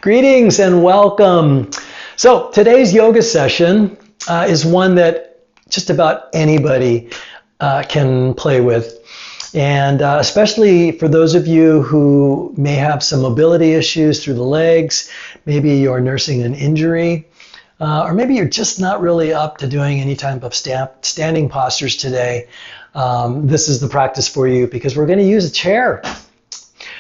Greetings and welcome. So today's yoga session is one that just about anybody can play with. And especially for those of you who may have some mobility issues through the legs, maybe you're nursing an injury, or maybe you're just not really up to doing any type of standing postures today. This is the practice for you because we're going to use a chair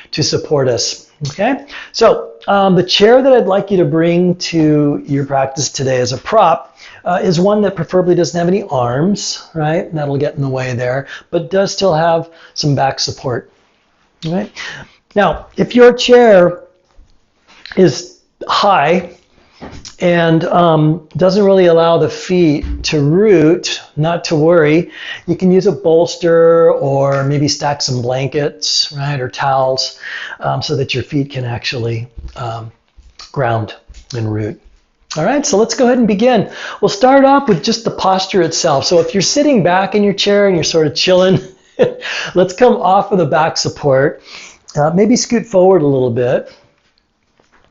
to support us. Okay, so the chair that I'd like you to bring to your practice today as a prop is one that preferably doesn't have any arms, right? That'll get in the way there, but does still have some back support. Right? Now, if your chair is high and doesn't really allow the feet to root, not to worry. You can use a bolster or maybe stack some blankets, right, or towels so that your feet can actually ground and root. All right, so let's go ahead and begin. We'll start off with just the posture itself. So if you're sitting back in your chair and you're sort of chilling, let's come off of the back support. Maybe scoot forward a little bit.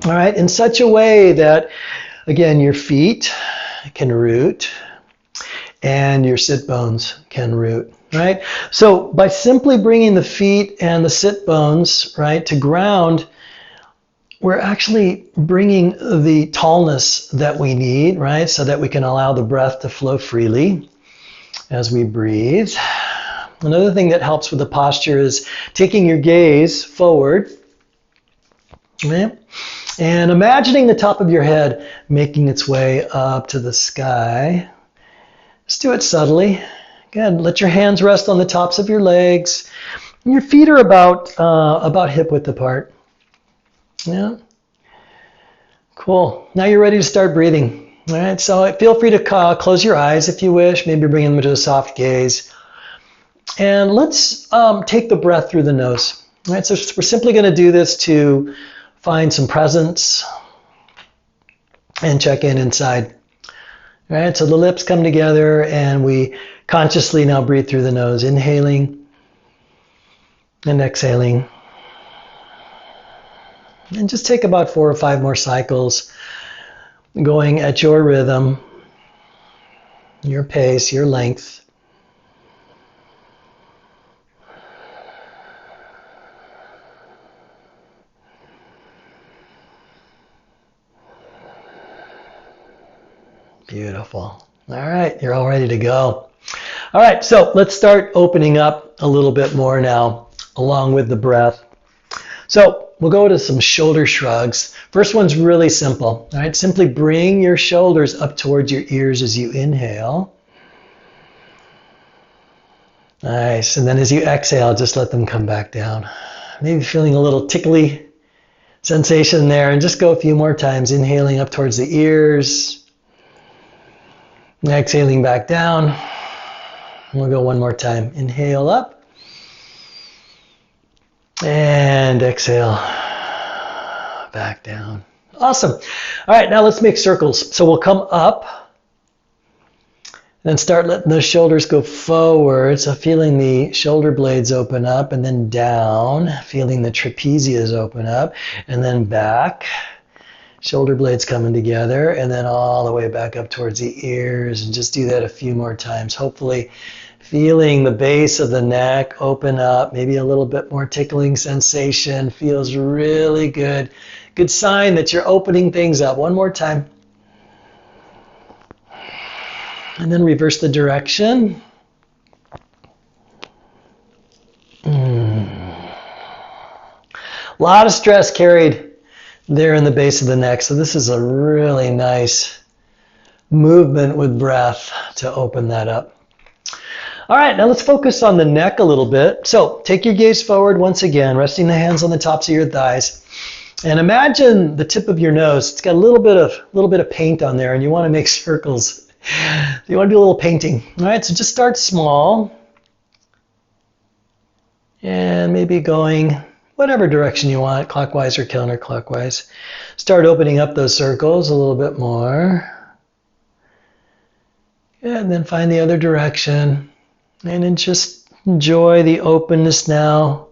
All right, in such a way that, again, your feet can root and your sit bones can root, right? So by simply bringing the feet and the sit bones, right, to ground, we're actually bringing the tallness that we need, right, so that we can allow the breath to flow freely as we breathe. Another thing that helps with the posture is taking your gaze forward, right? And imagining the top of your head making its way up to the sky. Just do it subtly. Again, let your hands rest on the tops of your legs. And your feet are about hip width apart. Yeah. Cool. Now you're ready to start breathing. All right. So feel free to close your eyes if you wish. Maybe bring them to a soft gaze. And let's take the breath through the nose. All right. So we're simply going to do this to find some presence and check in inside. All right, so the lips come together and we consciously now breathe through the nose, inhaling and exhaling. And just take about 4 or 5 more cycles, going at your rhythm, your pace, your length. Beautiful. All right, you're all ready to go. All right, so let's start opening up a little bit more now, along with the breath. So we'll go to some shoulder shrugs. First one's really simple. All right, simply bring your shoulders up towards your ears as you inhale. Nice, and then as you exhale, just let them come back down. Maybe feeling a little tickly sensation there, and just go a few more times, inhaling up towards the ears. Exhaling back down. We'll go one more time. Inhale up. And exhale back down. Awesome. All right, now let's make circles. So we'll come up. Then start letting those shoulders go forward. So feeling the shoulder blades open up and then down. Feeling the trapezius open up and then back. Shoulder blades coming together and then all the way back up towards the ears, and just do that a few more times. Hopefully feeling the base of the neck open up, maybe a little bit more tickling sensation. Feels really good. Good sign that you're opening things up. One more time. And then reverse the direction. A lot of stress carried there in the base of the neck. So this is a really nice movement with breath to open that up. All right, now let's focus on the neck a little bit. So take your gaze forward once again, resting the hands on the tops of your thighs. And imagine the tip of your nose. It's got a little bit of paint on there, and you want to make circles. You want to do a little painting. All right, so just start small. And maybe going whatever direction you want, clockwise or counterclockwise. Start opening up those circles a little bit more. And then find the other direction. And then just enjoy the openness now.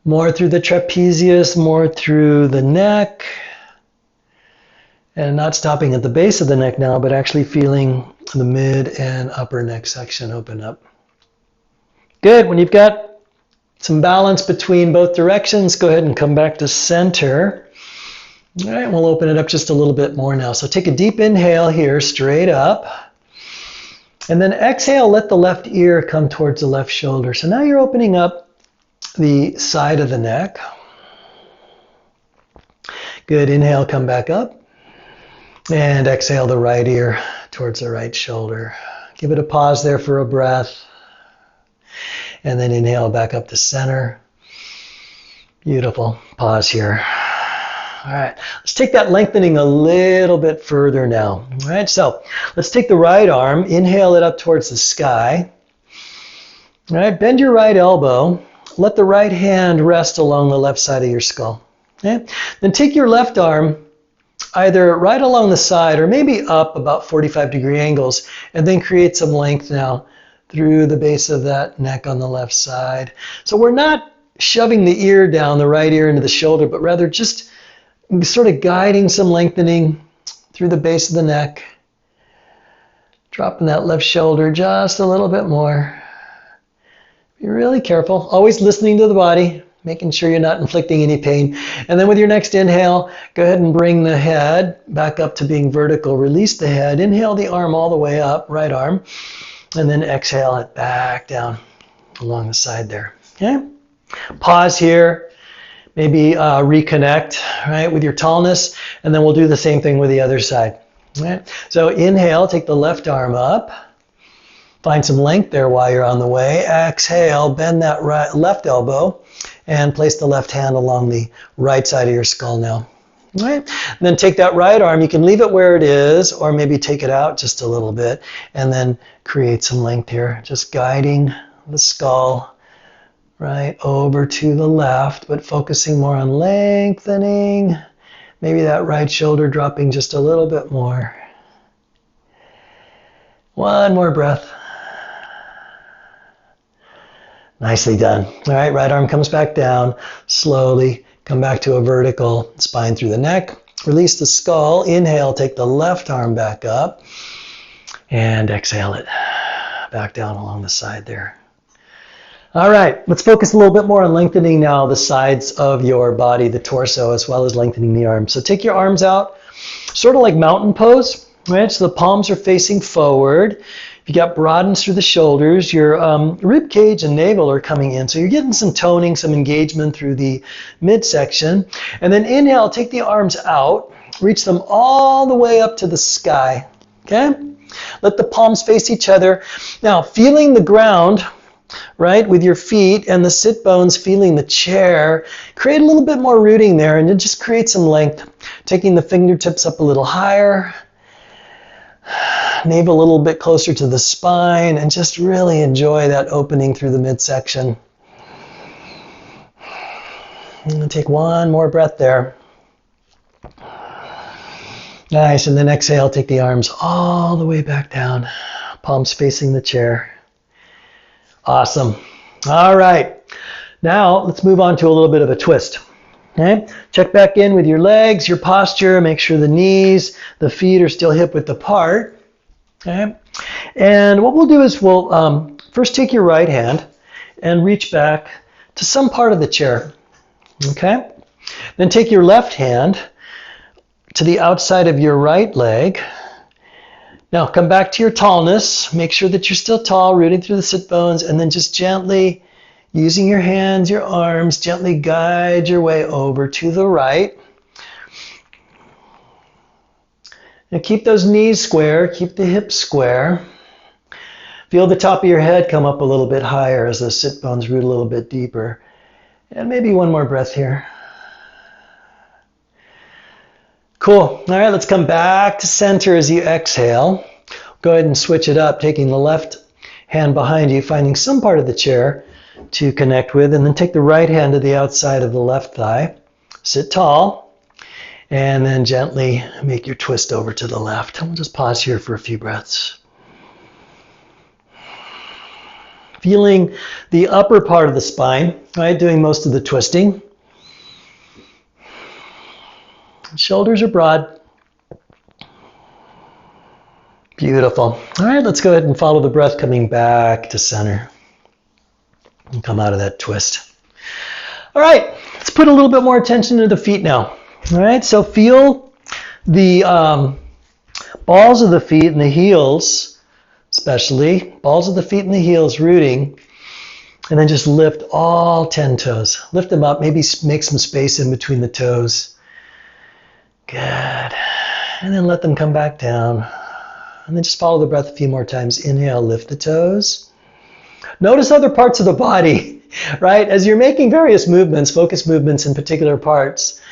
More through the trapezius, more through the neck. And not stopping at the base of the neck now, but actually feeling the mid and upper neck section open up. Good. When you've got some balance between both directions, go ahead and come back to center. All right, we'll open it up just a little bit more now. So take a deep inhale here, straight up. And then exhale, let the left ear come towards the left shoulder. So now you're opening up the side of the neck. Good. Inhale, come back up. And exhale the right ear towards the right shoulder. Give it a pause there for a breath. And then inhale back up to center. Beautiful. Pause here. All right. Let's take that lengthening a little bit further now. All right. So let's take the right arm. Inhale it up towards the sky. All right. Bend your right elbow. Let the right hand rest along the left side of your skull. Okay. Then take your left arm either right along the side or maybe up about 45-degree angles, and then create some length now through the base of that neck on the left side. So we're not shoving the ear down, the right ear into the shoulder, but rather just sort of guiding some lengthening through the base of the neck. Dropping that left shoulder just a little bit more. Be really careful, always listening to the body, making sure you're not inflicting any pain. And then with your next inhale, go ahead and bring the head back up to being vertical. Release the head. Inhale the arm all the way up, right arm. And then exhale it back down along the side there. Okay? Pause here. Maybe reconnect, right, with your tallness. And then we'll do the same thing with the other side. Right? So inhale, take the left arm up. Find some length there while you're on the way. Exhale, bend that left elbow and place the left hand along the right side of your skull now. All right? And then take that right arm. You can leave it where it is or maybe take it out just a little bit and then create some length here. Just guiding the skull right over to the left, but focusing more on lengthening. Maybe that right shoulder dropping just a little bit more. One more breath. Nicely done. All right, right arm comes back down. Slowly come back to a vertical spine through the neck. Release the skull. Inhale, take the left arm back up. And exhale it back down along the side there. All right, let's focus a little bit more on lengthening now the sides of your body, the torso, as well as lengthening the arms. So take your arms out, sort of like mountain pose, right? So the palms are facing forward. You got broadens through the shoulders. Your rib cage and navel are coming in. So you're getting some toning, some engagement through the midsection. And then inhale, take the arms out. Reach them all the way up to the sky. Okay? Let the palms face each other. Now, feeling the ground, right, with your feet and the sit bones feeling the chair. Create a little bit more rooting there and then just create some length. Taking the fingertips up a little higher. Navel a little bit closer to the spine and just really enjoy that opening through the midsection. And take one more breath there. Nice, and then exhale, take the arms all the way back down. Palms facing the chair. Awesome. All right, now let's move on to a little bit of a twist. Okay, check back in with your legs, your posture, make sure the knees, the feet are still hip width apart. Okay, and what we'll do is we'll first take your right hand and reach back to some part of the chair. Okay, then take your left hand to the outside of your right leg. Now come back to your tallness. Make sure that you're still tall, rooting through the sit bones, and then just gently, using your hands, your arms, gently guide your way over to the right. Now keep those knees square, keep the hips square. Feel the top of your head come up a little bit higher as those sit bones root a little bit deeper. And maybe one more breath here. Cool. All right, let's come back to center as you exhale. Go ahead and switch it up, taking the left hand behind you, finding some part of the chair to connect with, and then take the right hand to the outside of the left thigh. Sit tall, and then gently make your twist over to the left. We'll just pause here for a few breaths. Feeling the upper part of the spine, right, doing most of the twisting. Shoulders are broad. Beautiful. All right, let's go ahead and follow the breath coming back to center. And come out of that twist. All right, let's put a little bit more attention to the feet now. All right, so feel the balls of the feet and the heels, especially balls of the feet and the heels rooting, and then just lift all 10 toes. Lift them up, maybe make some space in between the toes. Good. And then let them come back down. And then just follow the breath a few more times. Inhale, lift the toes. Notice other parts of the body, right? As you're making various movements, focus movements in particular parts,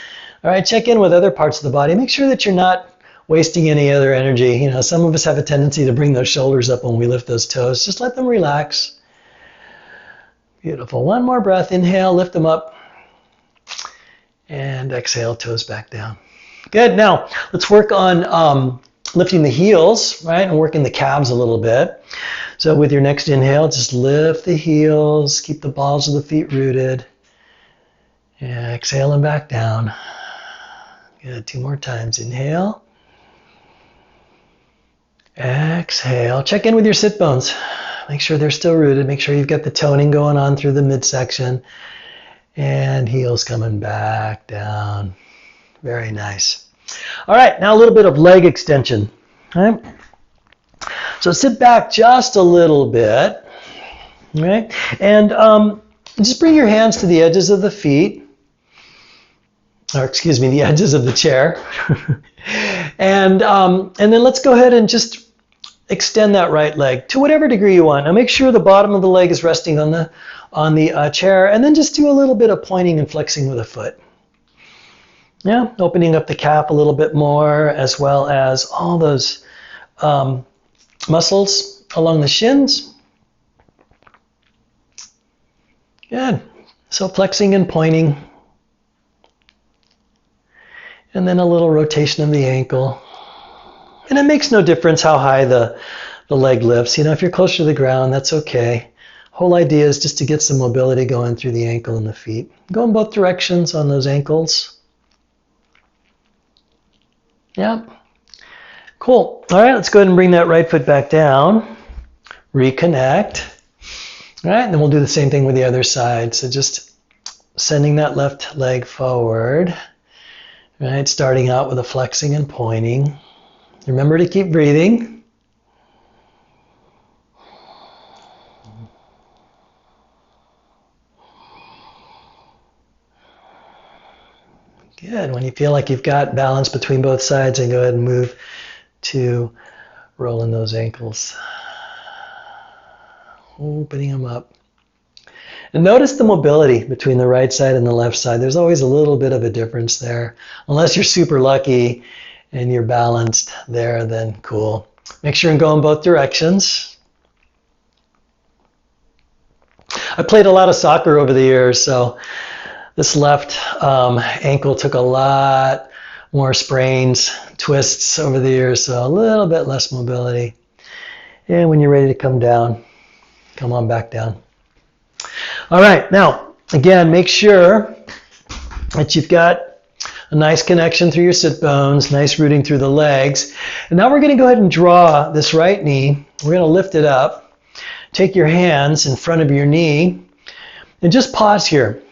all right, check in with other parts of the body. Make sure that you're not wasting any other energy. You know, some of us have a tendency to bring those shoulders up when we lift those toes. Just let them relax. Beautiful. One more breath. Inhale, lift them up. And exhale, toes back down. Good. Now, let's work on lifting the heels, right, and working the calves a little bit. So with your next inhale, just lift the heels, keep the balls of the feet rooted. Yeah, exhale them back down. Good, 2 more times. Inhale. Exhale. Check in with your sit bones. Make sure they're still rooted. Make sure you've got the toning going on through the midsection. And heels coming back down. Very nice. All right, now a little bit of leg extension. All right. So sit back just a little bit. All right. And just bring your hands to the edges of the feet. Or excuse me, the edges of the chair. and then let's go ahead and just extend that right leg to whatever degree you want. Now make sure the bottom of the leg is resting on the chair, and then just do a little bit of pointing and flexing with a foot. Yeah, opening up the calf a little bit more, as well as all those muscles along the shins. Good. So flexing and pointing. And then a little rotation of the ankle. And it makes no difference how high the leg lifts. You know, if you're closer to the ground, that's okay. Whole idea is just to get some mobility going through the ankle and the feet. Go in both directions on those ankles. Yeah. Cool. All right, let's go ahead and bring that right foot back down. Reconnect. All right, and then we'll do the same thing with the other side. So just sending that left leg forward. Right, starting out with a flexing and pointing. Remember to keep breathing. Good. When you feel like you've got balance between both sides, and go ahead and move to rolling those ankles. Opening them up. And notice the mobility between the right side and the left side. There's always a little bit of a difference there. Unless you're super lucky and you're balanced there, then cool. Make sure and go in both directions. I played a lot of soccer over the years, so this left ankle took a lot more sprains, twists over the years, so a little bit less mobility. And when you're ready to come down, come on back down. All right, now, again, make sure that you've got a nice connection through your sit bones, nice rooting through the legs. And now we're going to go ahead and draw this right knee. We're going to lift it up. Take your hands in front of your knee and just pause here.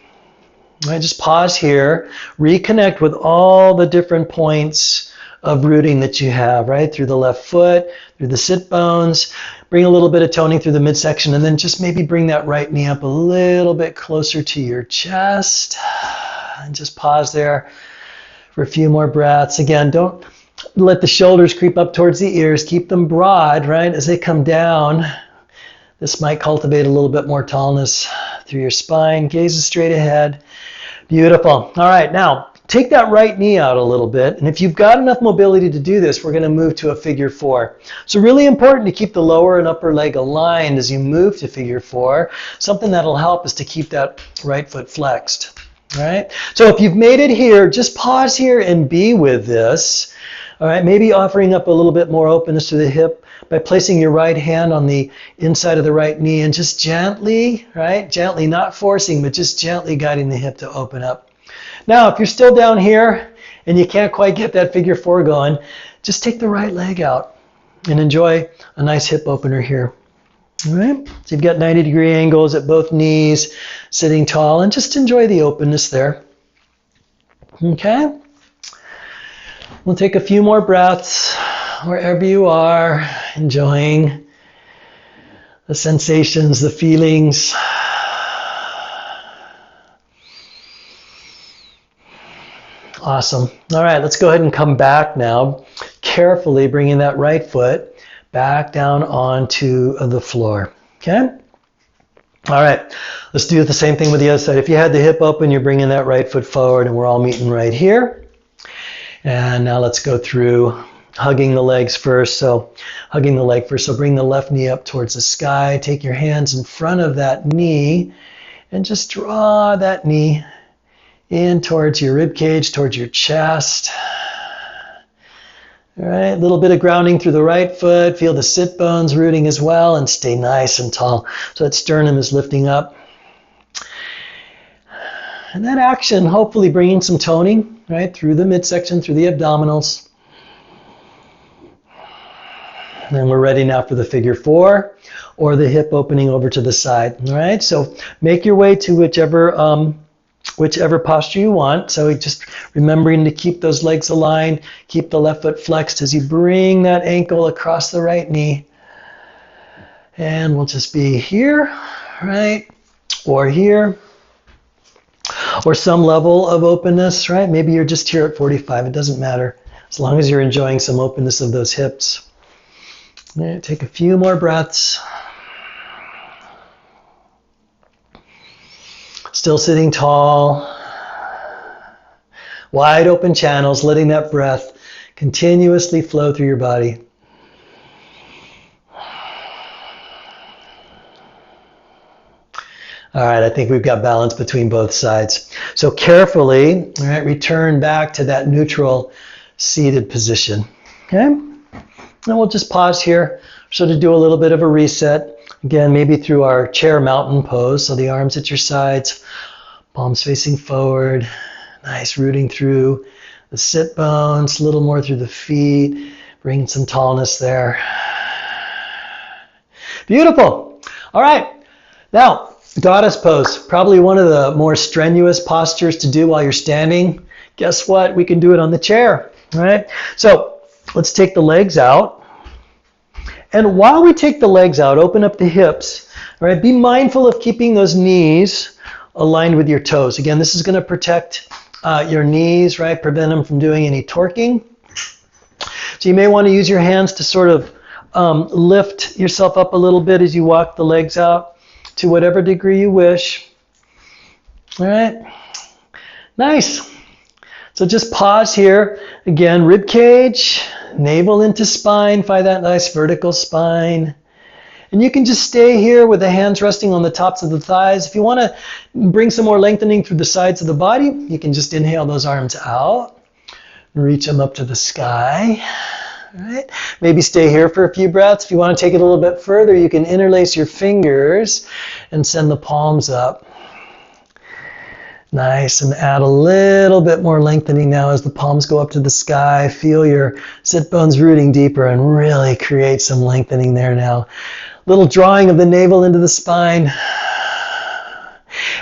All right, just pause here. Reconnect with all the different points of rooting that you have, right? Through the left foot, through the sit bones. Bring a little bit of toning through the midsection, and then just maybe bring that right knee up a little bit closer to your chest. And just pause there for a few more breaths. Again, don't let the shoulders creep up towards the ears. Keep them broad, right? As they come down, this might cultivate a little bit more tallness through your spine. Gaze straight ahead. Beautiful. All right, now take that right knee out a little bit, and if you've got enough mobility to do this, we're going to move to a figure 4. So really important to keep the lower and upper leg aligned as you move to figure 4. Something that'll help is to keep that right foot flexed. All right. So if you've made it here, just pause here and be with this. All right. Maybe offering up a little bit more openness to the hip by placing your right hand on the inside of the right knee and just gently, right? Gently, not forcing, but just gently guiding the hip to open up. Now, if you're still down here and you can't quite get that figure 4 going, just take the right leg out. and enjoy a nice hip opener here. All right, so you've got 90-degree angles at both knees, sitting tall, and just enjoy the openness there. Okay, we'll take a few more breaths wherever you are, enjoying the sensations, the feelings. Awesome. All right, let's go ahead and come back now, carefully bringing that right foot back down onto the floor. Okay? All right, let's do the same thing with the other side. If you had the hip open, you're bringing that right foot forward, and we're all meeting right here. And now let's go through hugging the legs first. So hugging the leg first. So bring the left knee up towards the sky. Take your hands in front of that knee and just draw that knee in towards your rib cage, towards your chest. All right, a little bit of grounding through the right foot. Feel the sit bones rooting as well, and stay nice and tall. So that sternum is lifting up. And that action, hopefully bringing some toning, right, through the midsection, through the abdominals. And then we're ready now for the figure four, or the hip opening over to the side. All right, so make your way to whichever posture you want. So just remembering to keep those legs aligned, keep the left foot flexed as you bring that ankle across the right knee. And we'll just be here, right, or here, or some level of openness, right? Maybe you're just here at 45, it doesn't matter, as long as you're enjoying some openness of those hips. All right, take a few more breaths. Still sitting tall, wide open channels, letting that breath continuously flow through your body. All right, I think we've got balance between both sides. So carefully, all right, return back to that neutral seated position. Okay? And we'll just pause here, so to do a little bit of a reset. Again, maybe through our chair mountain pose, so the arms at your sides, palms facing forward, nice rooting through the sit bones, a little more through the feet, bring some tallness there. Beautiful. All right, now goddess pose, probably one of the more strenuous postures to do while you're standing. Guess what? We can do it on the chair, all right? So let's take the legs out. And while we take the legs out, open up the hips, all right, be mindful of keeping those knees aligned with your toes. Again, this is going to protect your knees, right, prevent them from doing any torquing. So you may want to use your hands to sort of lift yourself up a little bit as you walk the legs out to whatever degree you wish. All right, nice. So just pause here. Again, rib cage, navel into spine, find that nice vertical spine. And you can just stay here with the hands resting on the tops of the thighs. If you want to bring some more lengthening through the sides of the body, you can just inhale those arms out and reach them up to the sky. All right. Maybe stay here for a few breaths. If you want to take it a little bit further, you can interlace your fingers and send the palms up. Nice, and add a little bit more lengthening now as the palms go up to the sky. Feel your sit bones rooting deeper and really create some lengthening there now. Little drawing of the navel into the spine.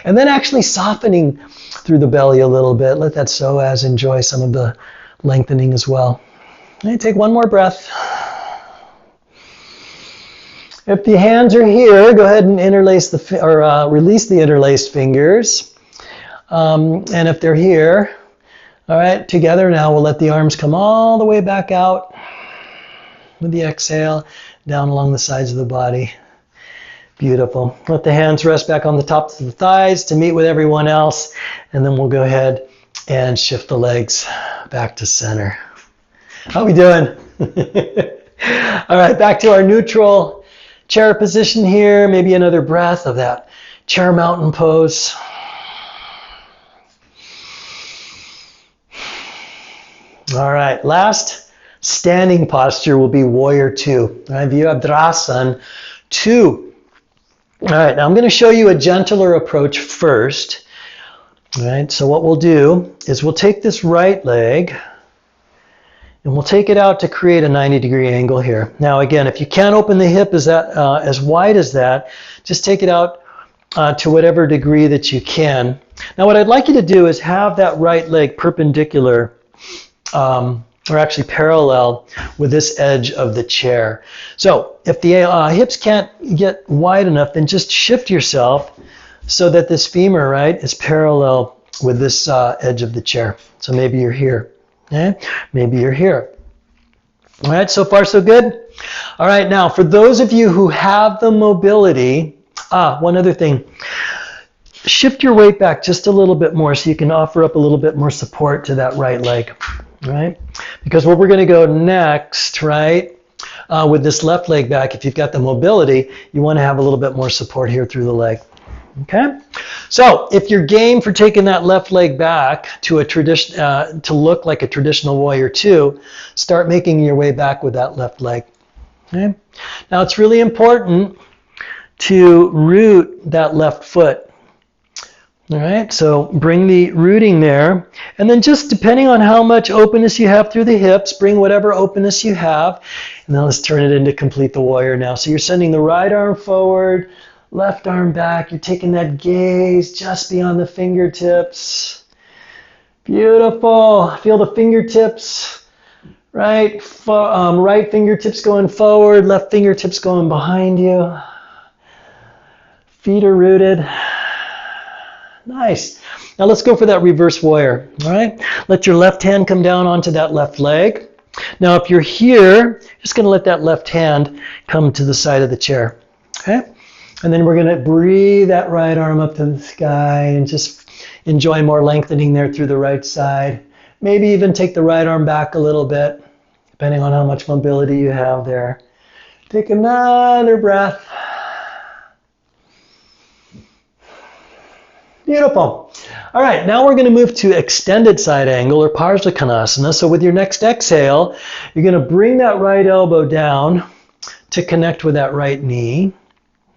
And then actually softening through the belly a little bit. Let that psoas enjoy some of the lengthening as well. Okay, take one more breath. If the hands are here, go ahead and interlace release the interlaced fingers. And if they're here, all right, together now we'll let the arms come all the way back out with the exhale, down along the sides of the body. Beautiful. Let the hands rest back on the tops of the thighs to meet with everyone else, and then we'll go ahead and shift the legs back to center. How we doing? All right, back to our neutral chair position here. Maybe another breath of that chair mountain pose. All right, last standing posture will be warrior two. All right, Virabhadrasana 2. All right, now I'm going to show you a gentler approach first. All right, so what we'll do is we'll take this right leg And we'll take it out to create a 90-degree angle here. Now again, if you can't open the hip as wide as that, just take it out to whatever degree that you can. Now what I'd like you to do is have that right leg perpendicular, or actually parallel with this edge of the chair. So if the hips can't get wide enough, then just shift yourself so that this femur, right, is parallel with this edge of the chair. So maybe you're here. Okay? Maybe you're here. All right, so far so good? All right, now for those of you who have the mobility, one other thing. Shift your weight back just a little bit more so you can offer up a little bit more support to that right leg. Right? Because where we're going to go next, right, with this left leg back, if you've got the mobility, you want to have a little bit more support here through the leg. Okay? So if you're game for taking that left leg back to a to look like a traditional warrior two, start making your way back with that left leg. Okay? Now it's really important to root that left foot. All right, so bring the rooting there, and then just depending on how much openness you have through the hips, bring whatever openness you have, and then let's turn it into complete the warrior now. So you're sending the right arm forward, left arm back. You're taking that gaze just beyond the fingertips. Beautiful. Feel the fingertips, right? Right fingertips going forward, left fingertips going behind you. Feet are rooted. Nice. Now let's go for that reverse warrior. All right. Let your left hand come down onto that left leg. Now if you're here, just going to let that left hand come to the side of the chair. Okay. And then we're going to breathe that right arm up to the sky and just enjoy more lengthening there through the right side. Maybe even take the right arm back a little bit, depending on how much mobility you have there. Take another breath. Beautiful. All right, now we're going to move to extended side angle or Parsa Kanasana. So with your next exhale, you're going to bring that right elbow down to connect with that right knee.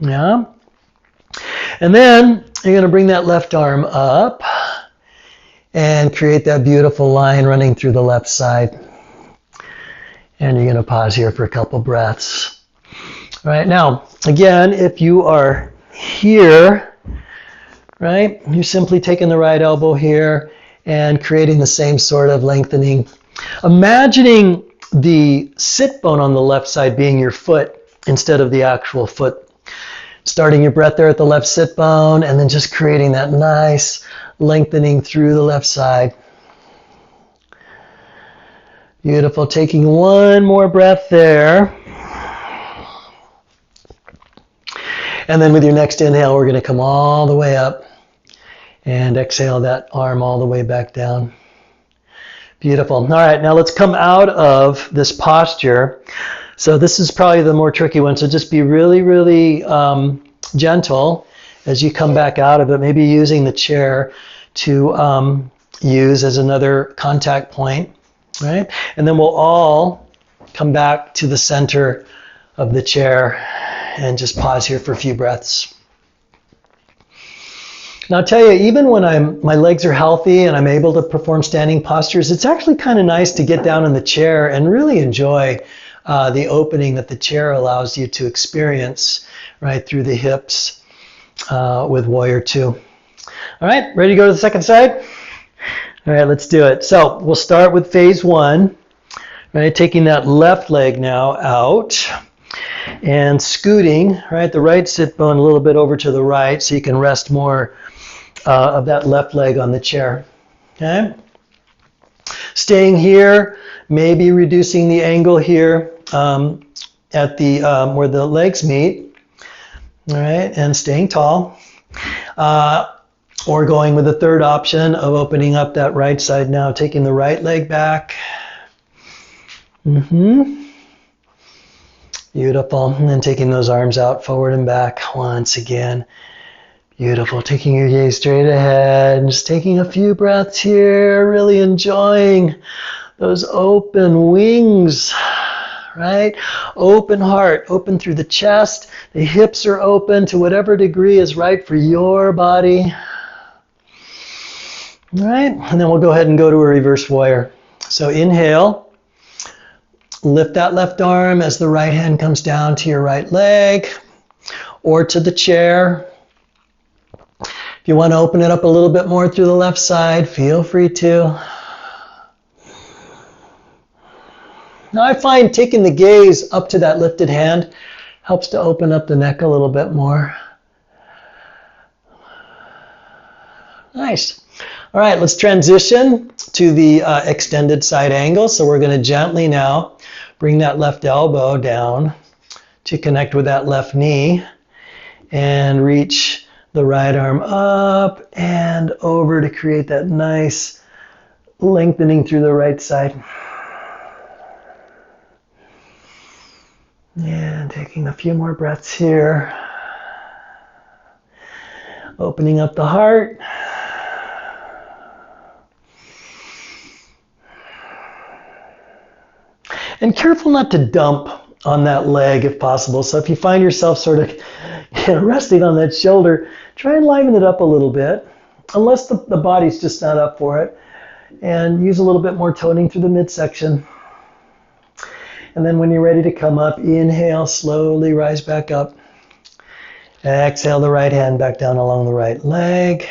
Yeah. And then you're going to bring that left arm up and create that beautiful line running through the left side. And you're going to pause here for a couple breaths. All right, now, again, if you are here, right? You're simply taking the right elbow here and creating the same sort of lengthening. Imagining the sit bone on the left side being your foot instead of the actual foot. Starting your breath there at the left sit bone and then just creating that nice lengthening through the left side. Beautiful. Taking one more breath there. And then with your next inhale, we're going to come all the way up. And exhale that arm all the way back down. Beautiful. All right, now let's come out of this posture. So this is probably the more tricky one. So just be really, really gentle as you come back out of it. Maybe using the chair to use as another contact point, right? And then we'll all come back to the center of the chair and just pause here for a few breaths. Now I'll tell you, even when my legs are healthy and I'm able to perform standing postures, it's actually kind of nice to get down in the chair and really enjoy the opening that the chair allows you to experience right through the hips with Warrior 2. All right, ready to go to the second side? All right, let's do it. So we'll start with phase one, right? Taking that left leg now out and scooting, right, the right sit bone a little bit over to the right so you can rest more of that left leg on the chair. Okay? Staying here, maybe reducing the angle here at the where the legs meet. All right, and staying tall. Or going with the third option of opening up that right side now, taking the right leg back. Beautiful. And then taking those arms out forward and back once again. Beautiful. Taking your gaze straight ahead and just taking a few breaths here, really enjoying those open wings, right? Open heart, open through the chest. The hips are open to whatever degree is right for your body. All right, and then we'll go ahead and go to a reverse warrior. So inhale, Lift that left arm as the right hand comes down to your right leg or to the chair. If you want to open it up a little bit more through the left side, feel free to. Now I find taking the gaze up to that lifted hand helps to open up the neck a little bit more. Nice. All right, let's transition to the extended side angle. So we're going to gently now bring that left elbow down to connect with that left knee and reach the right arm up and over to create that nice lengthening through the right side. And taking a few more breaths here. Opening up the heart. And careful not to dump on that leg if possible. So if you find yourself sort of resting on that shoulder, try and liven it up a little bit, unless the body's just not up for it. And use a little bit more toning through the midsection. And then when you're ready to come up, inhale, slowly rise back up. Exhale the right hand back down along the right leg.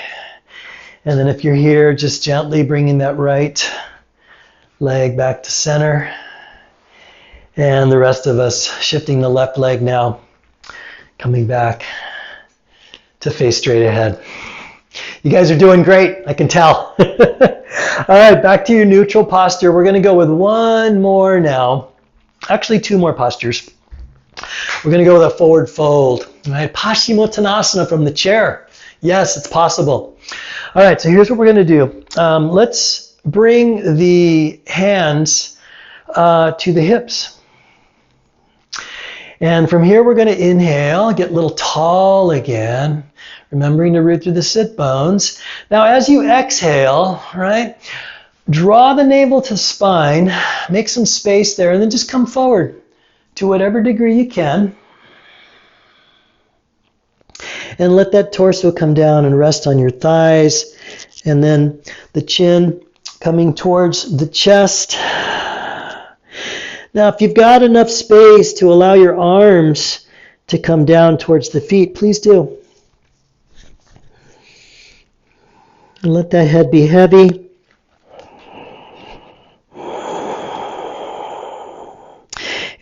And then if you're here, just gently bringing that right leg back to center. And the rest of us shifting the left leg now, coming back to face straight ahead. You guys are doing great, I can tell. All right, back to your neutral posture. We're going to go with one more now. Actually, two more postures. We're going to go with a forward fold. All right, Paschimottanasana from the chair. Yes, it's possible. All right, so here's what we're going to do. Let's bring the hands to the hips. And from here, we're going to inhale, get a little tall again, remembering to root through the sit bones. Now, as you exhale, right, draw the navel to spine, make some space there, and then just come forward to whatever degree you can. And let that torso come down and rest on your thighs, and then the chin coming towards the chest. Now, if you've got enough space to allow your arms to come down towards the feet, please do. And let that head be heavy.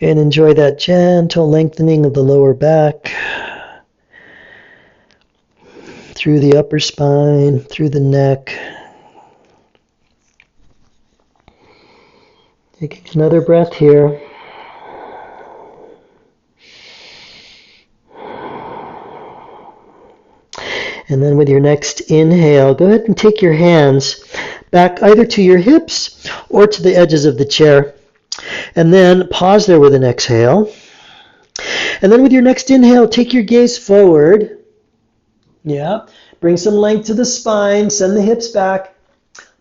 And enjoy that gentle lengthening of the lower back, through the upper spine, through the neck. Taking another breath here. And then with your next inhale, go ahead and take your hands back either to your hips or to the edges of the chair. And then pause there with an exhale. And then with your next inhale, take your gaze forward. Yeah. Bring some length to the spine. Send the hips back.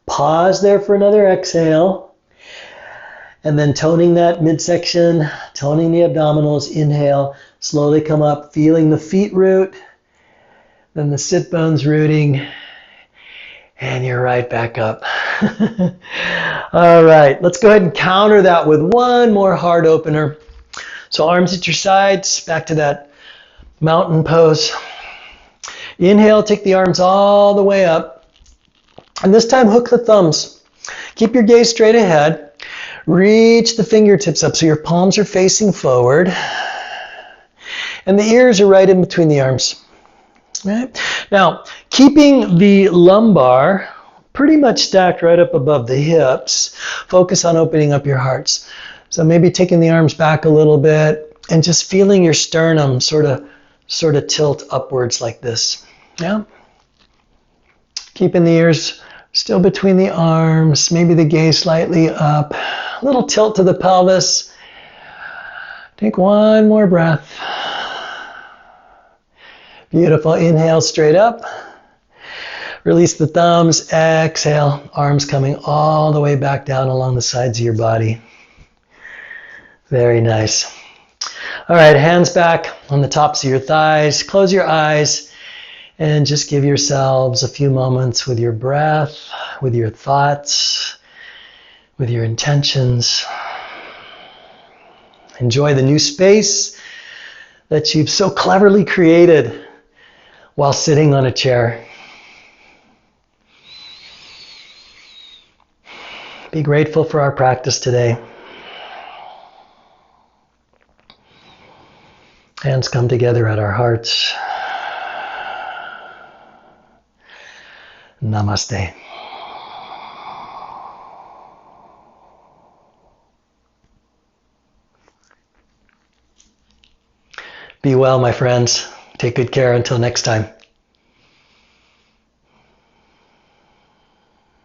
Pause there for another exhale. And then toning that midsection, toning the abdominals. Inhale. Slowly come up, feeling the feet root. Then the sit bones rooting. And you're right back up. All right, let's go ahead and counter that with one more heart opener. So arms at your sides, back to that mountain pose. Inhale, take the arms all the way up. And this time hook the thumbs. Keep your gaze straight ahead. Reach the fingertips up so your palms are facing forward. And the ears are right in between the arms. Right? Now, keeping the lumbar pretty much stacked right up above the hips, focus on opening up your hearts. So maybe taking the arms back a little bit and just feeling your sternum sort of tilt upwards like this. Yeah? Keeping the ears still between the arms, maybe the gaze slightly up, a little tilt to the pelvis. Take one more breath. Beautiful. Inhale straight up. Release the thumbs. Exhale. Arms coming all the way back down along the sides of your body. Very nice. All right, hands back on the tops of your thighs. Close your eyes and just give yourselves a few moments with your breath, with your thoughts, with your intentions. Enjoy the new space that you've so cleverly created while sitting on a chair. Be grateful for our practice today. Hands come together at our hearts. Namaste. Be well, my friends. Take good care until next time.